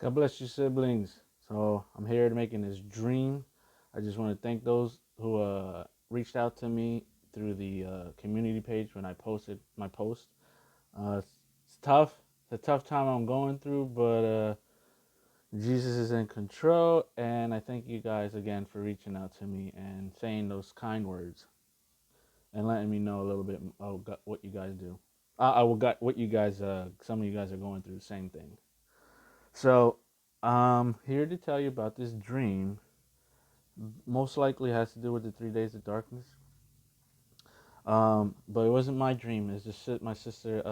God bless you, siblings. So I'm here to making this dream. I just want to thank those who reached out to me through the community page when I posted my post. It's tough. It's a tough time I'm going through, but Jesus is in control, and I thank you guys again for reaching out to me and saying those kind words and letting me know a little bit of what you guys do. I will got what you guys. Some of you guys are going through the same thing. So, I'm here to tell you about this dream. Most likely has to do with the 3 days of darkness. But it wasn't my dream. It's just my sister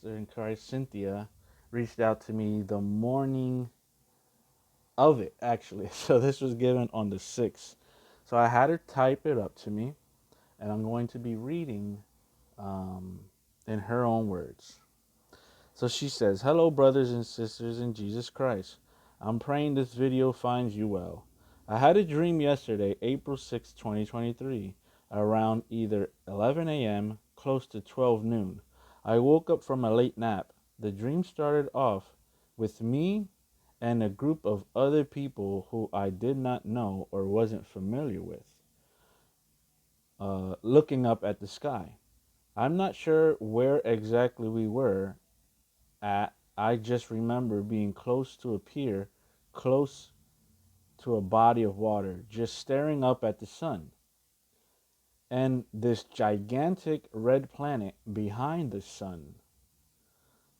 in Christ, Cynthia, reached out to me the morning of it, actually. So this was given on the 6th. So I had her type it up to me, and I'm going to be reading um, in her own words. So she says, "Hello, brothers and sisters in Jesus Christ. I'm praying this video finds you well. I had a dream yesterday, April 6, 2023, around either 11 a.m., close to 12 noon. I woke up from a late nap. The dream started off with me and a group of other people who I did not know or wasn't familiar with, looking up at the sky. I'm not sure where exactly we were at. I just remember being close to a pier, close to a body of water, just staring up at the sun. And this gigantic red planet behind the sun.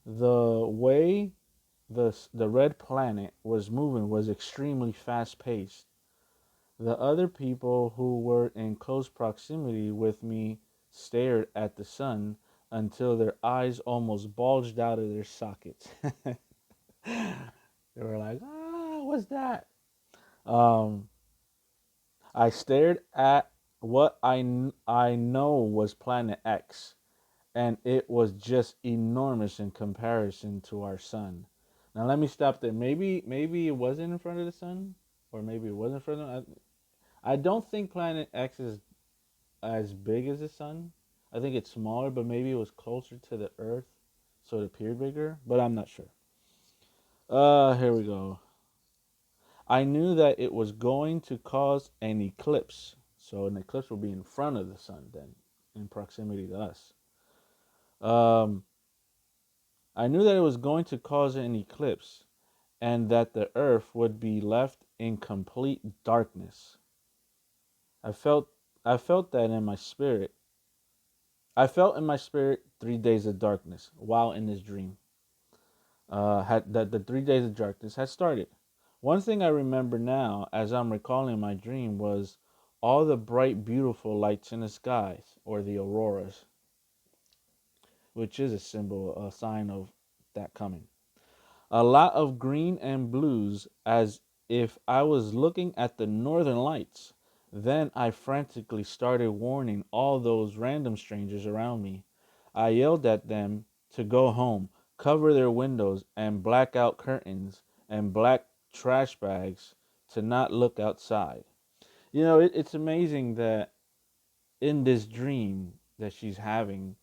The way the red planet was moving was extremely fast paced. The other people who were in close proximity with me stared at the sun until their eyes almost bulged out of their sockets. They were like, what's that? Um, I stared at what I know was Planet X, and it was just enormous in comparison to our sun. Now let me stop there. Maybe it wasn't in front of the sun, or maybe it wasn't in front of. I don't think Planet X is as big as the sun. I think it's smaller, but maybe it was closer to the Earth, so it appeared bigger. But I'm not sure. Here we go. I knew that it was going to cause an eclipse. So an eclipse will be in front of the sun then, in proximity to us. Um, I knew that it was going to cause an eclipse and that the earth would be left in complete darkness. I felt I felt that in my spirit. I felt in my spirit 3 days of darkness while in this dream. Had that the 3 days of darkness had started. One thing I remember now, as I'm recalling my dream, was all the bright, beautiful lights in the skies, or the auroras, which is a symbol, a sign of that coming. A lot of green and blues, as if I was looking at the northern lights. Then I frantically started warning all those random strangers around me. I yelled at them to go home, cover their windows, and black out curtains and black trash bags to not look outside. It's amazing that in this dream that she's having,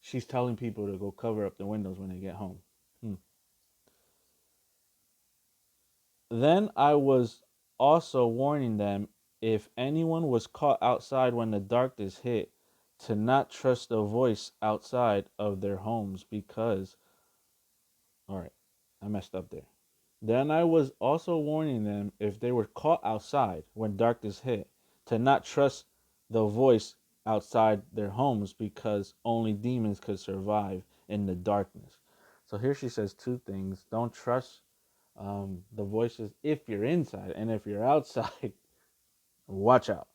she's telling people to go cover up the windows when they get home. Hmm. Then I was also warning them, if anyone was caught outside when the darkness hit, to not trust the voice outside of their homes because, all right, I messed up there. Then I was also warning them, if they were caught outside when darkness hit, to not trust the voice outside their homes because only demons could survive in the darkness. So here she says two things. Don't trust the voices if you're inside, and if you're outside, watch out.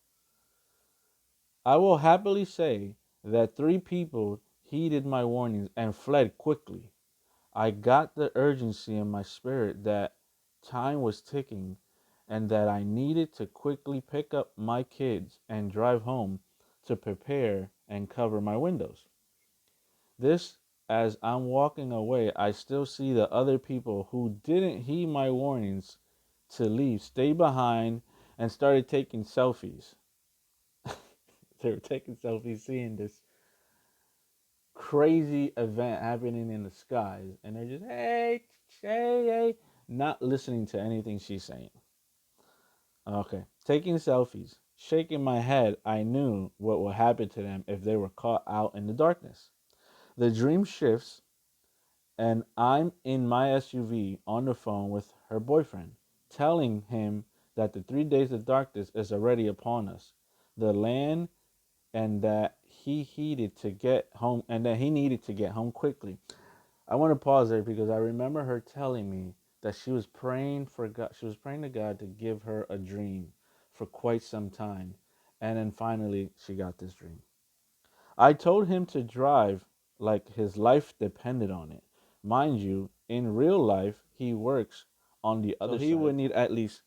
I will happily say that 3 people heeded my warnings and fled quickly. I got the urgency in my spirit that time was ticking and that I needed to quickly pick up my kids and drive home to prepare and cover my windows. This, as I'm walking away, I still see the other people who didn't heed my warnings to leave, stay behind, and started taking selfies. They were taking selfies, seeing this crazy event happening in the skies, and they're just, hey, hey, hey. not listening to anything she's saying. Okay. Taking selfies. Shaking my head, I knew what would happen to them if they were caught out in the darkness. The dream shifts, and I'm in my SUV on the phone with her boyfriend, telling him that the 3 days of darkness is already upon us. The land and that he needed to get home quickly. I want to pause there because I remember her telling me that she was praying for God. She was praying to God to give her a dream for quite some time, and then finally she got this dream. I told him to drive like his life depended on it. Mind you, in real life he works on the other side. So he would need at least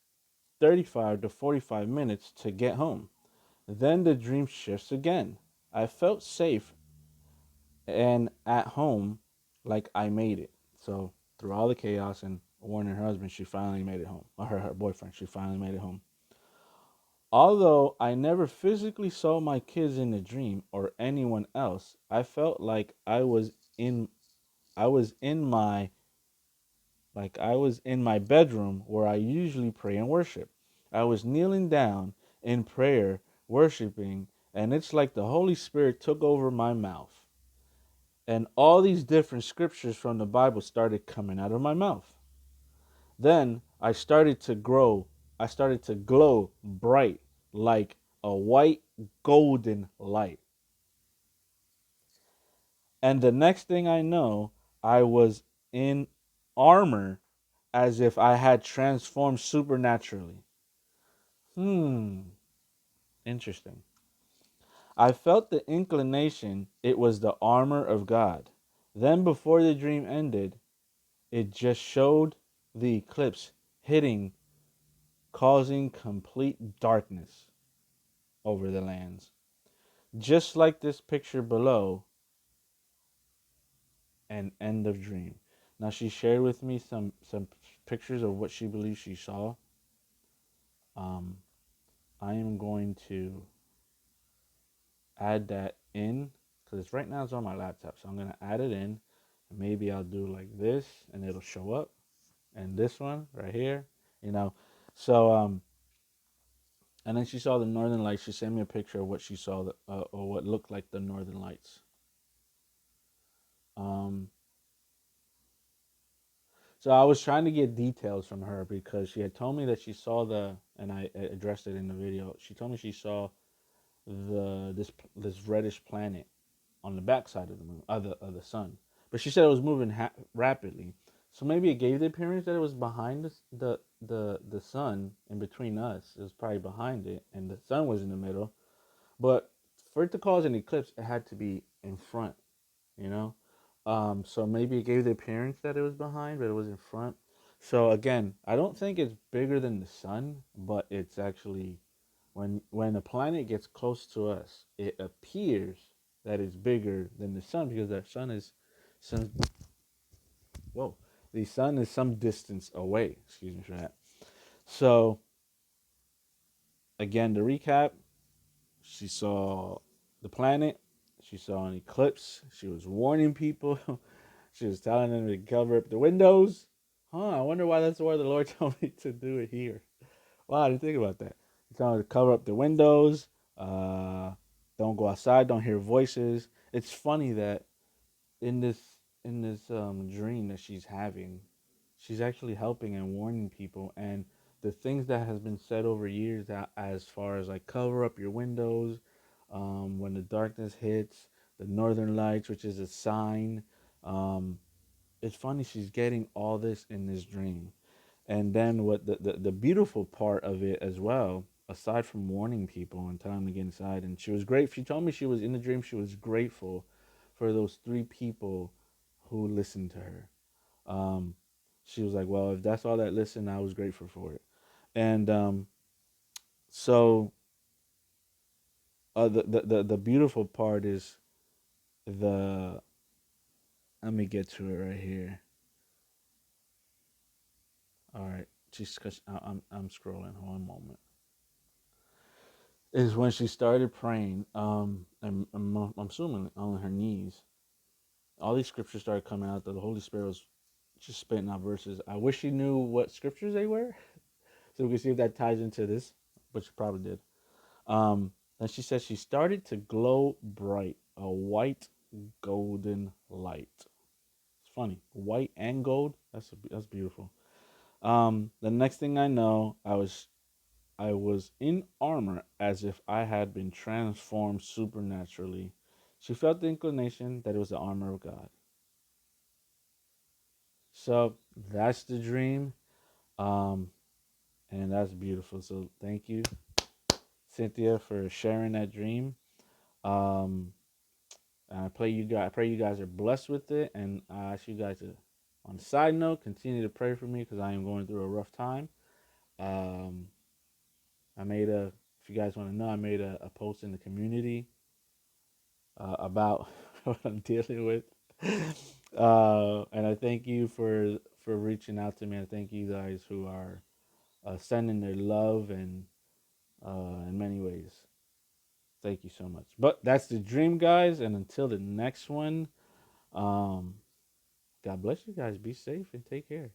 35 to 45 minutes to get home. Then the dream shifts again. I felt safe and at home, like I made it. So through all the chaos and warning her husband, she finally made it home. Or her boyfriend, she finally made it home. Although I never physically saw my kids in the dream or anyone else, I felt in I was in my I was in my bedroom where I usually pray and worship. I was kneeling down in prayer, worshiping, and it's like the Holy Spirit took over my mouth. And all these different scriptures from the Bible started coming out of my mouth. Then I started to grow. I started to glow bright like a white golden light. And the next thing I know, I was in armor as if I had transformed supernaturally. Interesting. I felt the inclination it was the armor of God. Then, before the dream ended, it just showed the eclipse hitting, causing complete darkness over the lands. Just like this picture below, an end of dream. Now she shared with me some pictures of what she believes she saw. Um, I am going to add that in because right now it's on my laptop, so I'm gonna add it in. And maybe I'll do like this, and it'll show up, and this one right here, you know. So and then she saw the northern lights. She sent me a picture of what she saw, or what looked like the northern lights. Um, so I was trying to get details from her because she had told me that she saw and I addressed it in the video. She told me she saw this reddish planet on the backside of the moon, of the sun. But she said it was moving rapidly. So maybe it gave the appearance that it was behind the sun and between us. It was probably behind it, and the sun was in the middle. But for it to cause an eclipse, it had to be in front, you know? So maybe it gave the appearance that it was behind, but it was in front. So again, I don't think it's bigger than the sun, but it's actually when a planet gets close to us, it appears that it's bigger than the sun because the sun is some whoa, the sun is some distance away. Excuse me for that. So again, to recap, she saw the planet. She saw an eclipse. She was warning people. She was telling them to cover up the windows. I wonder why that's why the Lord told me to do it here. Wow, I didn't think about that. He told me to cover up the windows. Uh, don't go outside. Don't hear voices. It's funny that in this dream that she's having, she's actually helping and warning people, and the things that has been said over years, that as far as like cover up your windows when the darkness hits, the northern lights, which is a sign. um, it's funny she's getting all this in this dream. And then what the beautiful part of it as well, aside from warning people and telling them to get inside, and she was great. She told me she was in the dream. She was grateful for those three people who listened to her. Um, she was like, "Well, if that's all that listened, I was grateful for it." And so the beautiful part is the. Let me get to it right here. All right, just cause I'm scrolling. Hold on a moment. Is when she started praying, and I'm assuming on her knees. All these scriptures started coming out that the Holy Spirit was just spitting out verses. I wish she knew what scriptures they were, so we can see if that ties into this, but she probably did. And she says she started to glow bright, a white golden light. It's funny, white and gold. That's beautiful. The next thing I know, I was in armor as if I had been transformed supernaturally. She felt the inclination that it was the armor of God. So that's the dream. Um, and that's beautiful. So thank you, Cynthia, for sharing that dream. Um, I pray you guys are blessed with it, and I ask you guys to, on a side note, continue to pray for me because I am going through a rough time. Um, I made a, if you guys want to know, I made a post in the community about what I'm dealing with. And I thank you for reaching out to me. I thank you guys who are sending their love and in many ways. Thank you so much. But that's the dream, guys. And until the next one, um, God bless you guys. Be safe and take care.